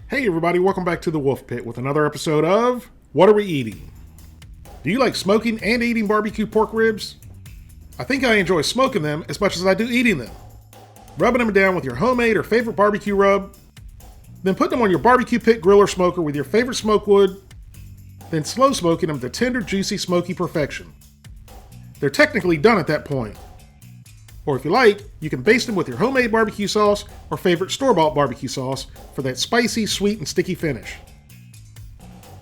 Hey everybody, welcome back to the Wolf Pit with another episode of What Are We Eating? Do you like smoking and eating barbecue pork ribs? I think I enjoy smoking them as much as I do eating them. Rubbing them down with your homemade or favorite barbecue rub, then putting them on your barbecue pit grill or smoker with your favorite smoke wood, then slow smoking them to tender, juicy, smoky perfection. They're technically done at that point. Or if you like, you can baste them with your homemade barbecue sauce or favorite store-bought barbecue sauce for that spicy, sweet, and sticky finish.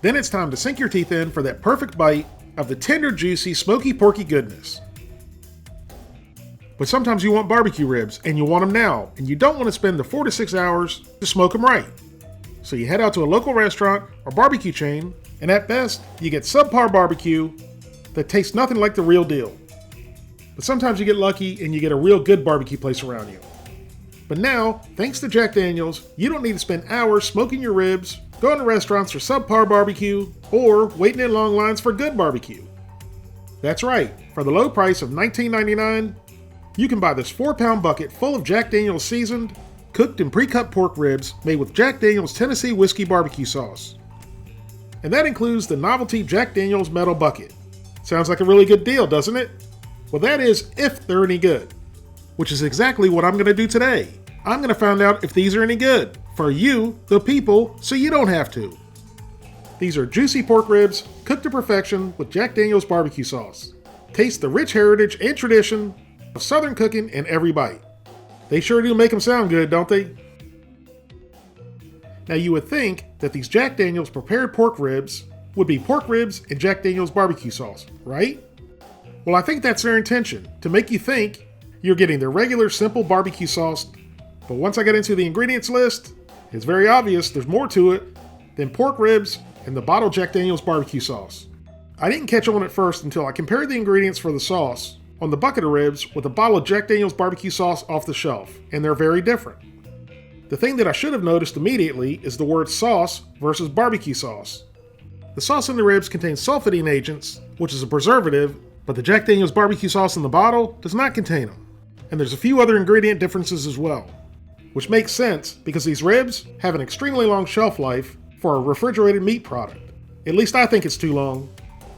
Then it's time to sink your teeth in for that perfect bite of the tender, juicy, smoky, porky goodness. But sometimes you want barbecue ribs, and you want them now, and you don't want to spend the 4 to 6 hours to smoke them right. So you head out to a local restaurant or barbecue chain, and at best, you get subpar barbecue that tastes nothing like the real deal. But sometimes you get lucky and you get a real good barbecue place around you. But now, thanks to Jack Daniel's, you don't need to spend hours smoking your ribs, going to restaurants for subpar barbecue, or waiting in long lines for good barbecue. That's right, for the low price of $19.99, you can buy this 4-pound bucket full of Jack Daniel's seasoned, cooked and pre-cut pork ribs made with Jack Daniel's Tennessee Whiskey barbecue sauce. And that includes the novelty Jack Daniel's metal bucket. Sounds like a really good deal, doesn't it? Well, that is if they're any good, which is exactly what I'm going to do today. I'm going to find out if these are any good for you, the people, so you don't have to. These are juicy pork ribs cooked to perfection with Jack Daniel's barbecue sauce. Taste the rich heritage and tradition of Southern cooking in every bite. They sure do make them sound good, don't they? Now you would think that these Jack Daniel's prepared pork ribs would be pork ribs and Jack Daniel's barbecue sauce, right? Well, I think that's their intention, to make you think you're getting their regular simple barbecue sauce. But once I get into the ingredients list, it's very obvious there's more to it than pork ribs and the bottled Jack Daniel's barbecue sauce. I didn't catch on at first until I compared the ingredients for the sauce on the bucket of ribs with a bottle of Jack Daniel's barbecue sauce off the shelf, and they're very different. The thing that I should have noticed immediately is the word sauce versus barbecue sauce. The sauce in the ribs contains sulfiding agents, which is a preservative, but the Jack Daniel's barbecue sauce in the bottle does not contain them. And there's a few other ingredient differences as well, which makes sense because these ribs have an extremely long shelf life for a refrigerated meat product. At least I think it's too long.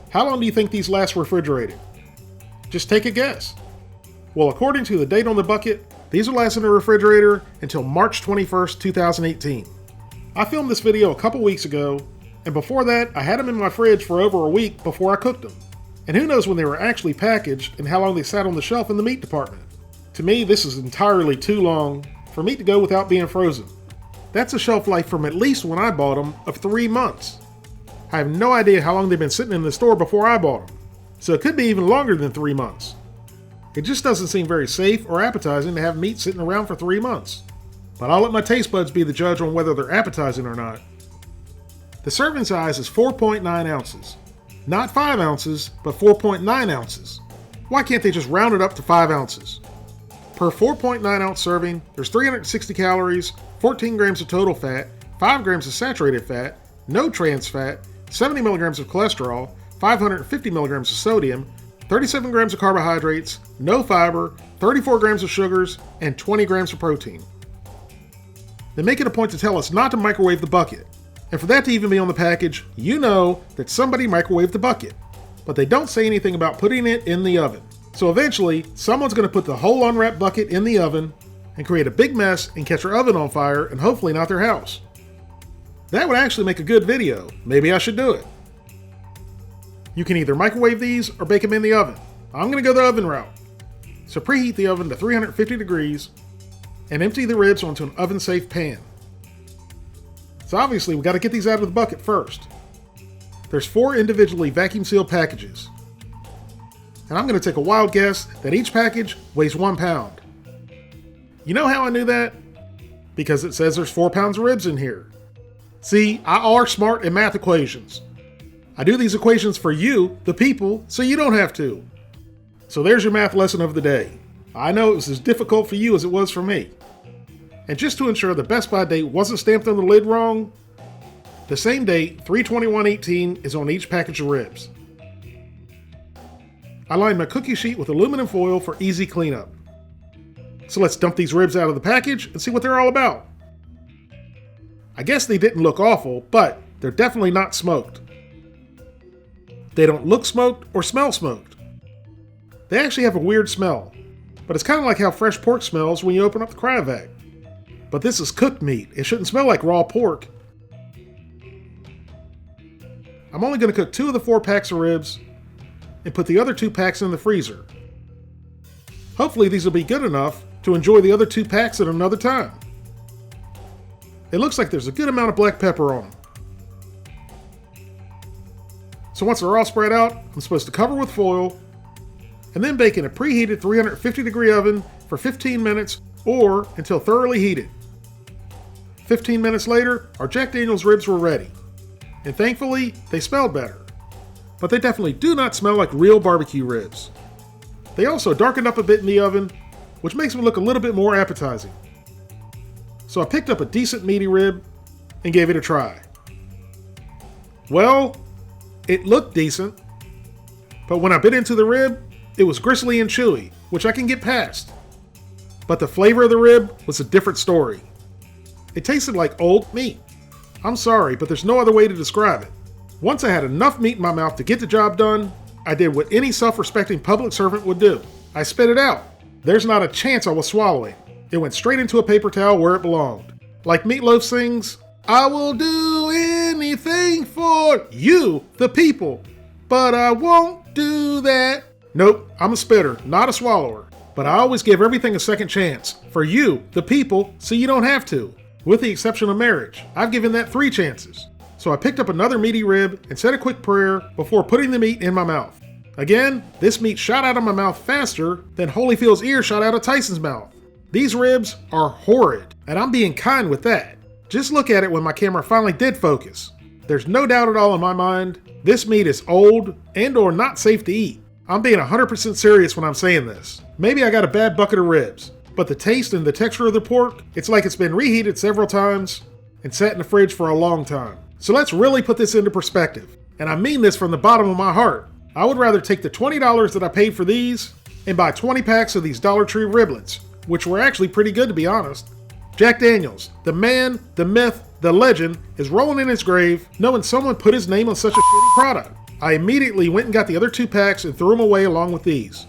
How long do you think these last refrigerated? Just take a guess. Well, according to the date on the bucket, these will last in the refrigerator until March 21st, 2018. I filmed this video a couple weeks ago, and before that, I had them in my fridge for over a week before I cooked them. And who knows when they were actually packaged and how long they sat on the shelf in the meat department. To me, this is entirely too long for meat to go without being frozen. That's a shelf life from at least when I bought them of 3 months. I have no idea how long they've been sitting in the store before I bought them, so it could be even longer than 3 months. It just doesn't seem very safe or appetizing to have meat sitting around for 3 months. But I'll let my taste buds be the judge on whether they're appetizing or not. The serving size is 4.9 ounces. Not 5 ounces, but 4.9 ounces. Why can't they just round it up to 5 ounces? Per 4.9 ounce serving, there's 360 calories, 14 grams of total fat, 5 grams of saturated fat, no trans fat, 70 milligrams of cholesterol, 550 milligrams of sodium, 37 grams of carbohydrates, no fiber, 34 grams of sugars, and 20 grams of protein. They make it a point to tell us not to microwave the bucket. And for that to even be on the package, you know that somebody microwaved the bucket. But they don't say anything about putting it in the oven. So eventually, someone's going to put the whole unwrapped bucket in the oven and create a big mess and catch their oven on fire and hopefully not their house. That would actually make a good video. Maybe I should do it. You can either microwave these or bake them in the oven. I'm going to go the oven route. So preheat the oven to 350 degrees and empty the ribs onto an oven-safe pan. So obviously we got to get these out of the bucket first. There's 4 individually vacuum sealed packages. And I'm going to take a wild guess that each package weighs 1 pound. You know how I knew that? Because it says there's 4 pounds of ribs in here. See, I are smart in math equations. I do these equations for you, the people, so you don't have to. So there's your math lesson of the day. I know it was as difficult for you as it was for me. And just to ensure the Best By date wasn't stamped on the lid wrong, the same date, 3/21/18, is on each package of ribs. I lined my cookie sheet with aluminum foil for easy cleanup. So let's dump these ribs out of the package and see what they're all about. I guess they didn't look awful, but they're definitely not smoked. They don't look smoked or smell smoked. They actually have a weird smell, but it's kind of like how fresh pork smells when you open up the cryovac. But this is cooked meat. It shouldn't smell like raw pork. I'm only going to cook 2 of the 4 packs of ribs and put the other 2 packs in the freezer. Hopefully these will be good enough to enjoy the other 2 packs at another time. It looks like there's a good amount of black pepper on them. So once they're all spread out, I'm supposed to cover with foil and then bake in a preheated 350-degree oven for 15 minutes or until thoroughly heated. 15 minutes later, our Jack Daniel's ribs were ready. And thankfully, they smelled better. But they definitely do not smell like real barbecue ribs. They also darkened up a bit in the oven, which makes them look a little bit more appetizing. So I picked up a decent meaty rib and gave it a try. Well, it looked decent, but when I bit into the rib, it was gristly and chewy, which I can get past. But the flavor of the rib was a different story. It tasted like old meat. I'm sorry, but there's no other way to describe it. Once I had enough meat in my mouth to get the job done, I did what any self-respecting public servant would do. I spit it out. There's not a chance I was swallowing. It went straight into a paper towel where it belonged. Like Meatloaf sings, "I will do anything for you, the people, but I won't do that." Nope, I'm a spitter, not a swallower. But I always give everything a second chance. For you, the people, so you don't have to. With the exception of marriage. I've given that 3 chances. So I picked up another meaty rib and said a quick prayer before putting the meat in my mouth. Again, this meat shot out of my mouth faster than Holyfield's ear shot out of Tyson's mouth. These ribs are horrid, and I'm being kind with that. Just look at it when my camera finally did focus. There's no doubt at all in my mind, this meat is old and or not safe to eat. I'm being 100% serious when I'm saying this. Maybe I got a bad bucket of ribs, but the taste and the texture of the pork, it's like it's been reheated several times and sat in the fridge for a long time. So let's really put this into perspective. And I mean this from the bottom of my heart. I would rather take the $20 that I paid for these and buy 20 packs of these Dollar Tree riblets, which were actually pretty good to be honest. Jack Daniel's, the man, the myth, the legend, is rolling in his grave knowing someone put his name on such a shitty product. I immediately went and got the other 2 packs and threw them away along with these.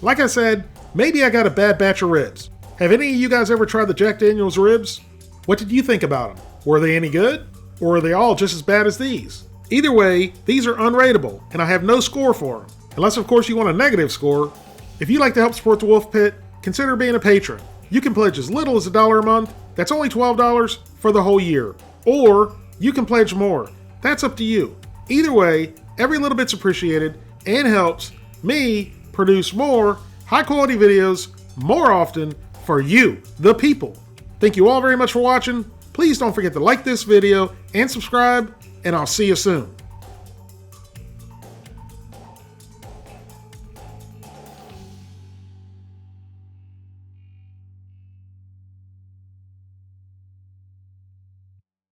Like I said, maybe I got a bad batch of ribs. Have any of you guys ever tried the Jack Daniel's ribs? What did you think about them? Were they any good? Or are they all just as bad as these? Either way, these are unrateable, and I have no score for them. Unless of course you want a negative score. If you'd like to help support the Wolf Pit, consider being a patron. You can pledge as little as $1 a month. That's only $12 for the whole year. Or you can pledge more. That's up to you. Either way, every little bit's appreciated and helps me produce more high quality videos more often for you, the people. Thank you all very much for watching. Please don't forget to like this video and subscribe, and I'll see you soon.